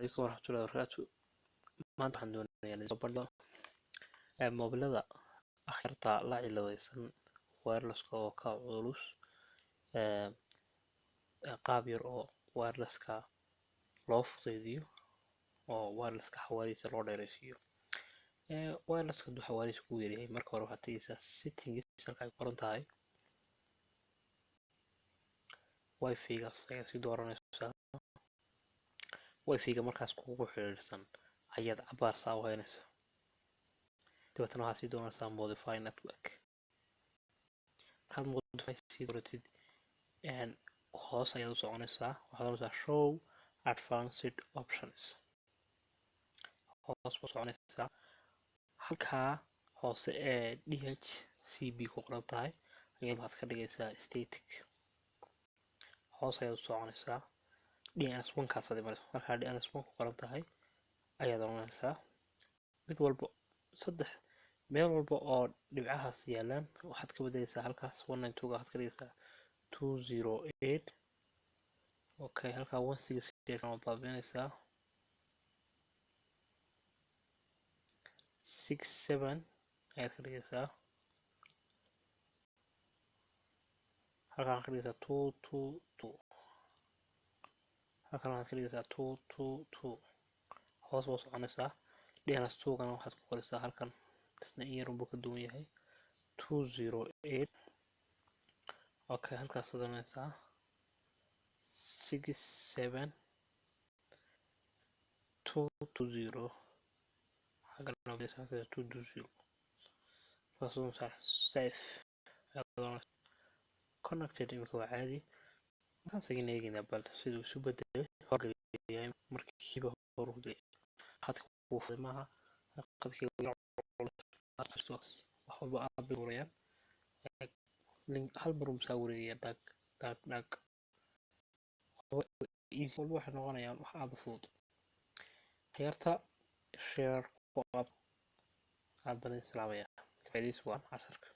عليكم ورحمة الله وبركاته. maanta waxaan doonayaa inaan soo bandhigo mobilada akhirta la ciladaysan wireless-ka oo ka culus qaab yar oo wireless-ka loo fudaydiyo oo wireless-ka xawaarihiisa loo dheeraysiiyo. Wireless-ka hadduu xawaarihiisa kugu yaryahay marka hore waxaad tegaysaa settings halka ay qoran tahay wifi-gaas ayaad sii dooranaysaa. wifi-ga markaas kugu xiriirsan ayaad cabaar saa u haynaysaa, dabeetana waxaad sii doonaysaa modify network. markaad modify sii dooratid hoos ayaad u soconaysaa, waxaad doonaysaa show advanced options. hoos baad soconaysaa, halkaa hoose ee DHCP ku qoran tahay ayaad waxaad ka dhigaysaa static. hoos ayaad u soconaysaa, DNS1 kaas aad imanaysaa. markaa DNS1 ku qoran tahay ayaad oranaysaa mid walba meel walba oo dhibcahaas yaalaan waxaad ka bedelaysaa halkaas 192 waxaad ka dhigaysaa 208. okay, halkaa 168 waad baabiinaysaa 67 ayaad ka dhigaysaa, halkaan waxaad ka dhigaysaa 222, halkaan waxaad ka dhigaysaa 222. hoos baad soconaysaa, DNS2-gana waxaad ku qoraysaa halkan isna in yar unbuu ka duwan yahay 208. okay, halkaas aad oranaysaa 67220 xaggan 220 safe connected. imika waa caadi. waxaan sagin eegaynaa bal siduu isu bedelay horgeliyay markiiba horgeliyay khadka uu furay maaha khadkii wax walba aad bay urayaan hal mar umsaa wareegaya dhag easy walba waxay noqonayaan wax aad u fudud. ciyaarta share aad badan islaamaya faa'iidaysi waa casharka.